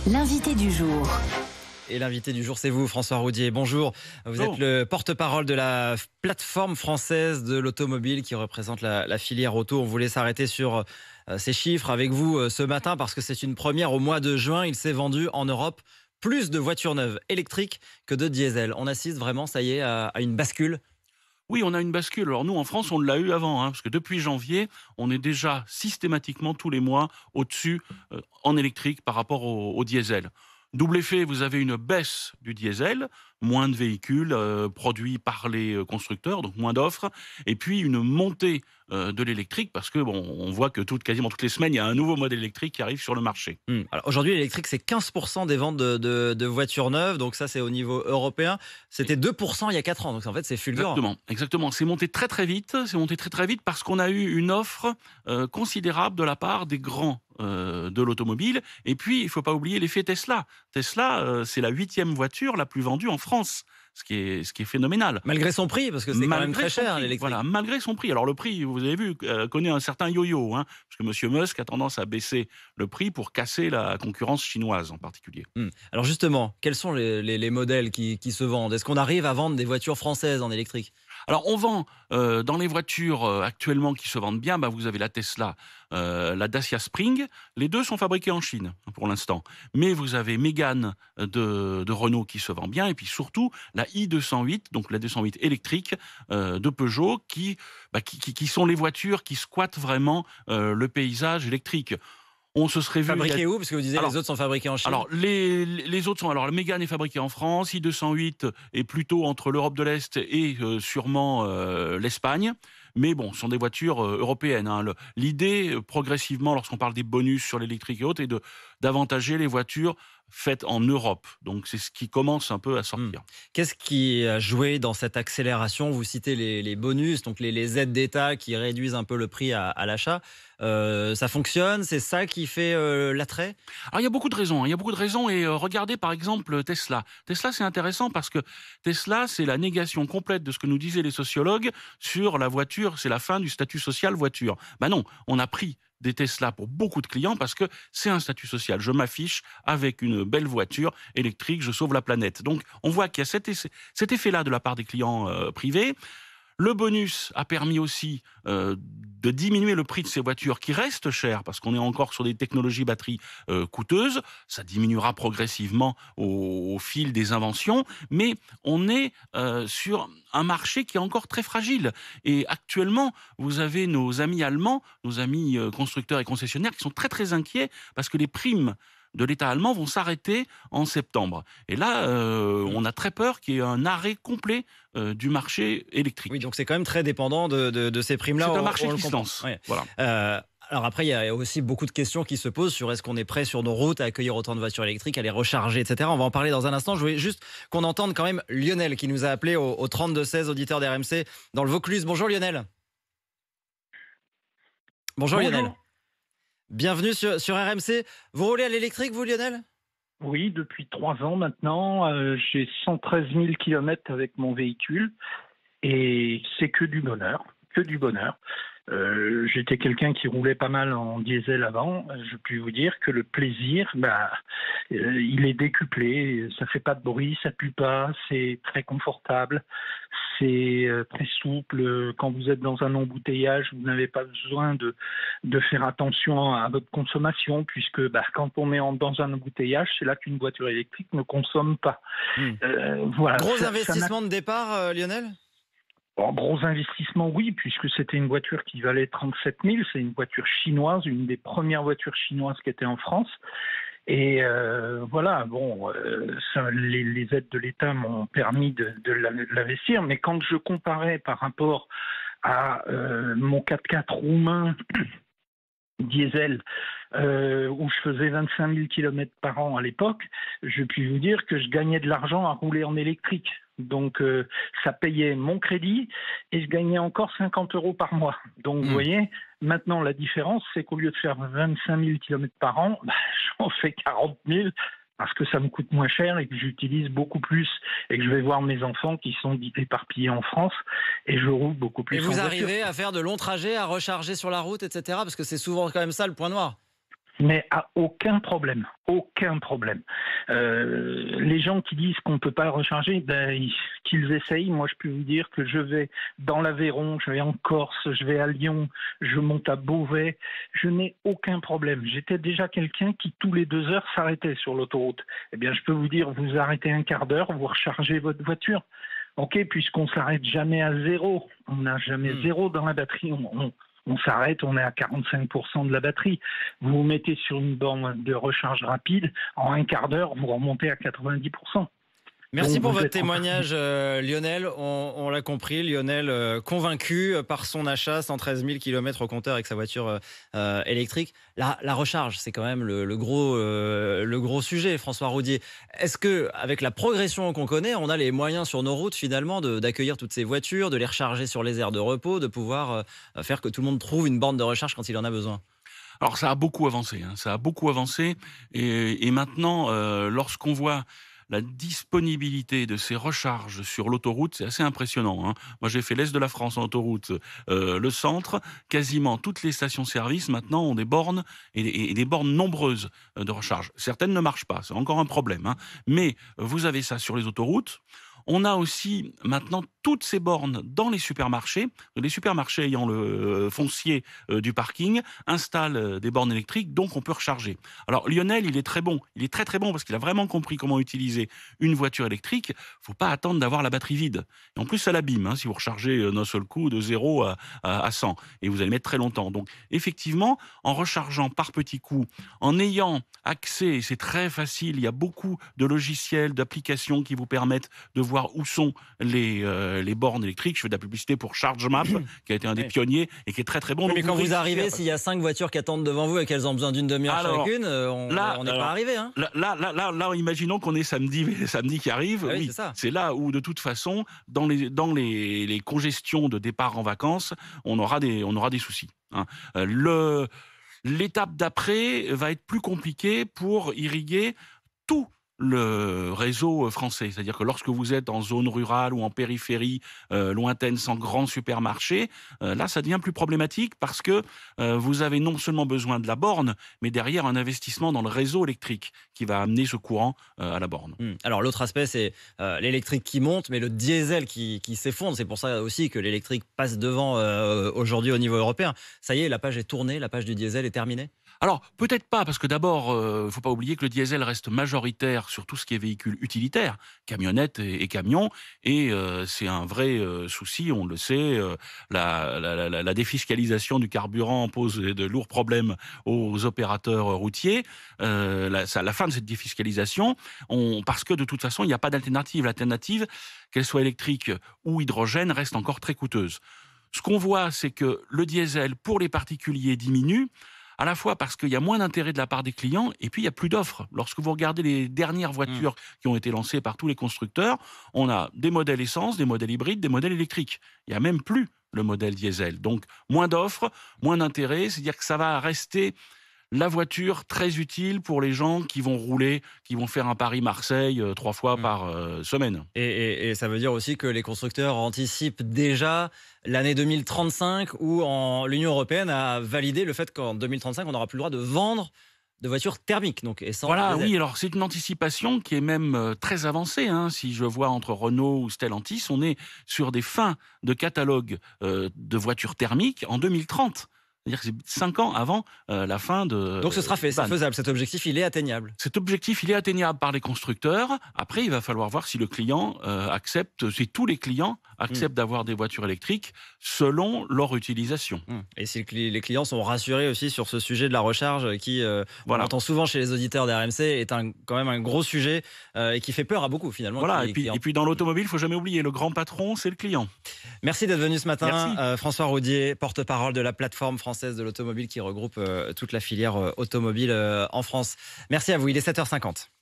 L'invité du jour. Et l'invité du jour, c'est vous, François Roudier. Bonjour. Vous êtes le porte-parole de la plateforme française de l'automobile qui représente la filière auto. On voulait s'arrêter sur ces chiffres avec vous ce matin parce que c'est une première. Au mois de juin, il s'est vendu en Europe plus de voitures neuves électriques que de diesel. On assiste vraiment, ça y est, à une bascule. Oui, on a une bascule. Alors nous, en France, on l'a eu avant, parce que depuis janvier, on est déjà systématiquement tous les mois au-dessus en électrique par rapport au diesel. Double effet, vous avez une baisse du diesel, moins de véhicules produits par les constructeurs, donc moins d'offres, et puis une montée de l'électrique, parce que on voit que quasiment toutes les semaines, il y a un nouveau modèle électrique qui arrive sur le marché. Alors aujourd'hui, l'électrique, c'est 15% des ventes de voitures neuves, donc ça, c'est au niveau européen. C'était 2% il y a 4 ans, donc en fait, c'est fulgurant. Exactement. C'est monté très très vite. C'est monté très très vite parce qu'on a eu une offre considérable de la part des grands de l'automobile. Et puis, il ne faut pas oublier l'effet Tesla. Tesla, c'est la 8e voiture la plus vendue en France, ce qui est phénoménal. Malgré son prix, parce que c'est quand même très cher, l'électrique. Voilà, malgré son prix. Alors le prix, vous avez vu, connaît un certain yo-yo, parce que M. Musk a tendance à baisser le prix pour casser la concurrence chinoise en particulier. Alors justement, quels sont les modèles qui se vendent? Est-ce qu'on arrive à vendre des voitures françaises en électrique? Alors on vend dans les voitures actuellement qui se vendent bien, vous avez la Tesla, la Dacia Spring. Les deux sont fabriqués en Chine pour l'instant. Mais vous avez Mégane de Renault qui se vend bien. Et puis surtout la i208, donc la 208 électrique de Peugeot qui sont les voitures qui squattent vraiment le paysage électrique. On se serait vu. Fabriqués où? Parce que vous disiez les autres sont fabriqués en Chine. Alors, les autres sont. Alors, la Mégane est fabriquée en France, i208 est plutôt entre l'Europe de l'Est et sûrement l'Espagne. Mais ce sont des voitures européennes. L'idée, progressivement, lorsqu'on parle des bonus sur l'électrique et autres, est d'avantager les voitures faites en Europe. Donc, c'est ce qui commence un peu à sortir. Qu'est-ce qui a joué dans cette accélération? Vous citez les bonus, donc les aides d'État qui réduisent un peu le prix à l'achat. Ça fonctionne? C'est ça qui fait l'attrait? Alors, il y a beaucoup de raisons. Et regardez, par exemple, Tesla. Tesla, c'est intéressant parce que Tesla, c'est la négation complète de ce que nous disaient les sociologues sur la voiture. C'est la fin du statut social voiture. Non, on a pris des Tesla pour beaucoup de clients parce que c'est un statut social. Je m'affiche avec une belle voiture électrique, je sauve la planète. Donc, on voit qu'il y a cet effet-là de la part des clients privés. Le bonus a permis aussi de diminuer le prix de ces voitures qui restent chères parce qu'on est encore sur des technologies batteries coûteuses. Ça diminuera progressivement au fil des inventions, mais on est sur un marché qui est encore très fragile. Et actuellement, vous avez nos amis allemands, nos amis constructeurs et concessionnaires qui sont très très inquiets parce que les primes de l'État allemand vont s'arrêter en septembre. Et là, on a très peur qu'il y ait un arrêt complet du marché électrique. Oui, donc c'est quand même très dépendant de ces primes-là. C'est un marché qui se lance. Ouais. Voilà. Alors après, il y a aussi beaucoup de questions qui se posent sur est-ce qu'on est prêt sur nos routes à accueillir autant de voitures électriques, à les recharger, etc. On va en parler dans un instant. Je voulais juste qu'on entende quand même Lionel qui nous a appelé au 32-16, auditeur d'RMC dans le Vaucluse. Bonjour Lionel. Bonjour Lionel. Bienvenue sur RMC. Vous roulez à l'électrique, vous, Lionel? Oui, depuis 3 ans maintenant. J'ai 113 000 kilomètres avec mon véhicule et c'est que du bonheur, que du bonheur. J'étais quelqu'un qui roulait pas mal en diesel avant. Je puis vous dire que le plaisir, il est décuplé. Ça fait pas de bruit, ça pue pas, c'est très confortable, c'est très souple. Quand vous êtes dans un embouteillage, vous n'avez pas besoin de faire attention à votre consommation puisque quand on est dans un embouteillage, c'est là qu'une voiture électrique ne consomme pas. Voilà. Gros investissement de départ, Lionel? Gros investissement, oui, puisque c'était une voiture qui valait 37 000. C'est une voiture chinoise, une des premières voitures chinoises qui était en France. Et les aides de l'État m'ont permis de l'investir. Mais quand je comparais par rapport à mon 4x4 roumain diesel, où je faisais 25 000 km par an à l'époque, je puis vous dire que je gagnais de l'argent à rouler en électrique. Donc, ça payait mon crédit et je gagnais encore 50 € par mois. Donc, vous voyez, maintenant, la différence, c'est qu'au lieu de faire 25 000 km par an, j'en fais 40 000 parce que ça me coûte moins cher et que j'utilise beaucoup plus et que je vais voir mes enfants qui sont éparpillés en France et je roule beaucoup plus. Et vous arrivez à faire de longs trajets, à recharger sur la route, etc. Parce que c'est souvent quand même ça le point noir. Mais à aucun problème, aucun problème. Les gens qui disent qu'on ne peut pas recharger, qu'ils essayent. Moi, je peux vous dire que je vais dans l'Aveyron, je vais en Corse, je vais à Lyon, je monte à Beauvais. Je n'ai aucun problème. J'étais déjà quelqu'un qui, tous les 2 heures, s'arrêtait sur l'autoroute. Eh bien, je peux vous dire, vous arrêtez un quart d'heure, vous rechargez votre voiture. OK, puisqu'on ne s'arrête jamais à zéro. On n'a jamais zéro dans la batterie. On s'arrête, on est à 45% de la batterie. Vous vous mettez sur une borne de recharge rapide, en un quart d'heure, vous remontez à 90%. Merci Donc, pour vous votre êtes témoignage, Lionel. On l'a compris, Lionel, convaincu par son achat, 113 000 km au compteur avec sa voiture électrique. La recharge, c'est quand même le gros sujet, François Roudier. Est-ce que, avec la progression qu'on connaît, on a les moyens sur nos routes finalement d'accueillir toutes ces voitures, de les recharger sur les aires de repos, de pouvoir faire que tout le monde trouve une borne de recharge quand il en a besoin? Alors ça a beaucoup avancé, hein, ça a beaucoup avancé. Et maintenant, lorsqu'on voit la disponibilité de ces recharges sur l'autoroute, c'est assez impressionnant, hein. Moi, j'ai fait l'Est de la France en autoroute, le centre. Quasiment toutes les stations-service, maintenant, ont des bornes et des bornes nombreuses de recharge. Certaines ne marchent pas, c'est encore un problème, hein. Mais vous avez ça sur les autoroutes. On a aussi maintenant toutes ces bornes dans les supermarchés. Les supermarchés ayant le foncier du parking installent des bornes électriques, donc on peut recharger. Alors Lionel, il est très bon. Il est très très bon parce qu'il a vraiment compris comment utiliser une voiture électrique. Faut pas attendre d'avoir la batterie vide. Et en plus, ça l'abîme, hein, si vous rechargez d'un seul coup de 0 à 100. Et vous allez mettre très longtemps. Donc effectivement, en rechargeant par petits coups, en ayant accès, et c'est très facile, il y a beaucoup de logiciels, d'applications qui vous permettent de voir où sont les bornes électriques. Je fais de la publicité pour ChargeMap, qui a été un des pionniers et qui est très très bon. Oui, Donc mais quand vous arrivez, s'il y a 5 voitures qui attendent devant vous et qu'elles ont besoin d'une demi-heure chacune, on n'est pas arrivé. Hein. Là, imaginons qu'on est samedi qui arrive. Ah oui, oui, c'est c'est là où de toute façon, dans les congestions de départ en vacances, on aura des soucis, hein. L'étape d'après va être plus compliquée pour irriguer tout le réseau français. C'est-à-dire que lorsque vous êtes en zone rurale ou en périphérie lointaine sans grand supermarché, là, ça devient plus problématique parce que vous avez non seulement besoin de la borne, mais derrière un investissement dans le réseau électrique qui va amener ce courant à la borne. Alors l'autre aspect, c'est l'électrique qui monte, mais le diesel qui s'effondre. C'est pour ça aussi que l'électrique passe devant aujourd'hui au niveau européen. Ça y est, la page est tournée, la page du diesel est terminée? Alors, peut-être pas, parce que d'abord, faut pas oublier que le diesel reste majoritaire sur tout ce qui est véhicule utilitaire, camionnettes et camions, et c'est un vrai souci, on le sait. La défiscalisation du carburant pose de lourds problèmes aux opérateurs routiers. La fin de cette défiscalisation, parce que de toute façon, il n'y a pas d'alternative. L'alternative, qu'elle soit électrique ou hydrogène, reste encore très coûteuse. Ce qu'on voit, c'est que le diesel, pour les particuliers, diminue, à la fois parce qu'il y a moins d'intérêt de la part des clients et puis il y a plus d'offres. Lorsque vous regardez les dernières voitures qui ont été lancées par tous les constructeurs, on a des modèles essence, des modèles hybrides, des modèles électriques. Il n'y a même plus le modèle diesel. Donc moins d'offres, moins d'intérêt, c'est-à-dire que ça va rester la voiture très utile pour les gens qui vont rouler, qui vont faire un Paris-Marseille 3 fois par semaine. Et ça veut dire aussi que les constructeurs anticipent déjà l'année 2035 où l'Union européenne a validé le fait qu'en 2035, on n'aura plus le droit de vendre de voitures thermiques, donc essence. Voilà, diesel. oui, alors c'est une anticipation qui est même très avancée, hein. Si je vois entre Renault ou Stellantis, on est sur des fins de catalogue de voitures thermiques en 2030. C'est-à-dire que c'est 5 ans avant la fin de... Donc ce sera fait, c'est ban. faisable, cet objectif il est atteignable. Cet objectif, il est atteignable par les constructeurs. Après, il va falloir voir si le client accepte, si tous les clients acceptent d'avoir des voitures électriques selon leur utilisation. Et si les clients sont rassurés aussi sur ce sujet de la recharge qui, on entend souvent chez les auditeurs d'RMC, est quand même un gros sujet et qui fait peur à beaucoup finalement. Voilà, et puis dans l'automobile, il ne faut jamais oublier, le grand patron, c'est le client. Merci d'être venu ce matin, François Roudier, porte-parole de la plateforme française de l'automobile qui regroupe toute la filière automobile en France. Merci à vous, il est 7h50.